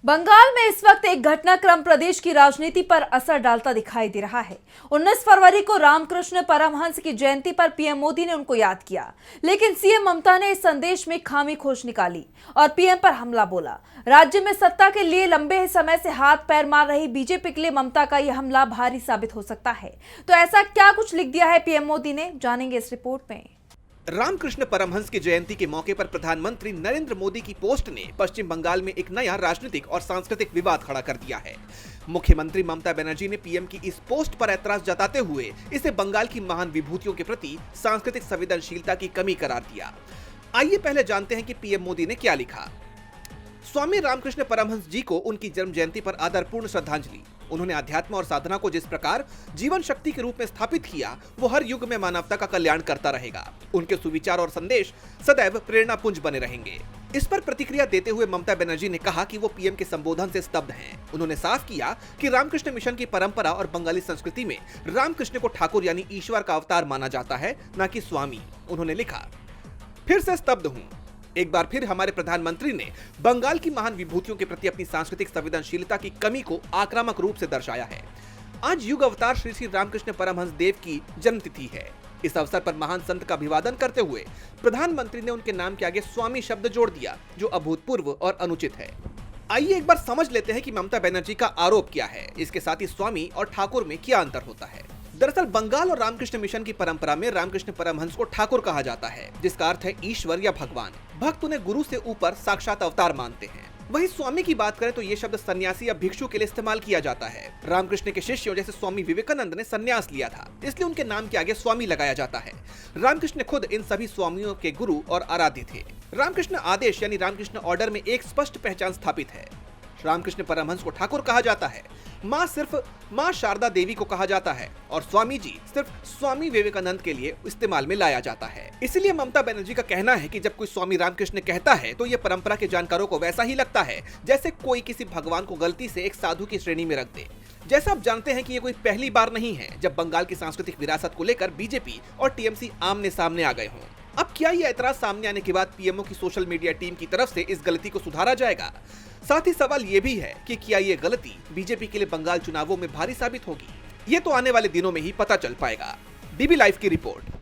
बंगाल में इस वक्त एक घटनाक्रम प्रदेश की राजनीति पर असर डालता दिखाई दे रहा है। 19 फरवरी को रामकृष्ण परमहंस की जयंती पर पीएम मोदी ने उनको याद किया, लेकिन सीएम ममता ने इस संदेश में खामी खोज निकाली और पीएम पर हमला बोला। राज्य में सत्ता के लिए लंबे समय से हाथ पैर मार रही बीजेपी के लिए ममता का यह हमला भारी साबित हो सकता है। तो ऐसा क्या कुछ लिख दिया है पीएम मोदी ने, जानेंगे इस रिपोर्ट में। रामकृष्ण परमहंस की जयंती के मौके पर प्रधानमंत्री नरेंद्र मोदी की पोस्ट ने पश्चिम बंगाल में एक नया राजनीतिक और सांस्कृतिक विवाद खड़ा कर दिया है। मुख्यमंत्री ममता बनर्जी ने पीएम की इस पोस्ट पर ऐतराज जताते हुए इसे बंगाल की महान विभूतियों के प्रति सांस्कृतिक संवेदनशीलता की कमी करार दिया। आइए पहले जानते हैं कि पीएम मोदी ने क्या लिखा। स्वामी रामकृष्ण परमहंस जी को उनकी जन्म जयंती पर आदरपूर्ण श्रद्धांजलि। उन्होंने अध्यात्म और साधना को जिस प्रकार जीवन शक्ति के रूप में स्थापित किया, वो हर युग में मानवता का कल्याण करता रहेगा। उनके सुविचार और संदेश सदैव प्रेरणापुंज बने रहेंगे। इस पर प्रतिक्रिया देते हुए ममता बनर्जी ने कहा कि वो पीएम के संबोधन से स्तब्ध हैं। उन्होंने साफ किया कि रामकृष्ण मिशन की परंपरा और बंगाली संस्कृति में रामकृष्ण को ठाकुर यानी ईश्वर का अवतार माना जाता है, न कि स्वामी। उन्होंने लिखा, फिर से स्तब्ध हूँ। एक बार फिर हमारे प्रधानमंत्री ने बंगाल की महान विभूतियों के प्रति अपनी सांस्कृतिक संवेदनशीलता की कमी को आक्रामक रूप से दर्शाया है। आज युग अवतार श्री श्री रामकृष्ण परमहंस देव की जन्मतिथि है। इस अवसर पर महान संत का अभिवादन करते हुए प्रधानमंत्री ने उनके नाम के आगे स्वामी शब्द जोड़ दिया, जो अभूतपूर्व और अनुचित है। आइए एक बार समझ लेते हैं कि ममता बनर्जी का आरोप क्या है, इसके साथ ही स्वामी और ठाकुर में क्या अंतर होता है। दरअसल बंगाल और रामकृष्ण मिशन की परंपरा में रामकृष्ण परमहंस को ठाकुर कहा जाता है, जिसका अर्थ है ईश्वर या भगवान। भक्त उन्हें गुरु से ऊपर साक्षात अवतार मानते हैं। वहीं स्वामी की बात करें तो ये शब्द सन्यासी या भिक्षु के लिए इस्तेमाल किया जाता है। रामकृष्ण के शिष्यों जैसे स्वामी विवेकानंद ने सन्यास लिया था, इसलिए उनके नाम के आगे स्वामी लगाया जाता है। रामकृष्ण खुद इन सभी स्वामियों के गुरु और आराध्य थे। रामकृष्ण आदेश यानी रामकृष्ण ऑर्डर में एक स्पष्ट पहचान स्थापित है। रामकृष्ण परमहंस को ठाकुर कहा जाता है, माँ सिर्फ माँ शारदा देवी को कहा जाता है और स्वामी जी सिर्फ स्वामी विवेकानंद के लिए इस्तेमाल में लाया जाता है। इसलिए ममता बनर्जी का कहना है कि जब कोई स्वामी रामकृष्ण कहता है तो ये परंपरा के जानकारों को वैसा ही लगता है जैसे कोई किसी भगवान को गलती से एक साधु की श्रेणी में रख दे। जैसा आप जानते हैं कि ये कोई पहली बार नहीं है जब बंगाल की सांस्कृतिक विरासत को लेकर बीजेपी और टीएमसी आमने सामने आ गए हों। अब क्या ये ऐतराज सामने आने के बाद पीएमओ की सोशल मीडिया टीम की तरफ से इस गलती को सुधारा जाएगा? साथ ही सवाल ये भी है कि क्या ये गलती बीजेपी के लिए बंगाल चुनावों में भारी साबित होगी? ये तो आने वाले दिनों में ही पता चल पाएगा। डीबी लाइव की रिपोर्ट।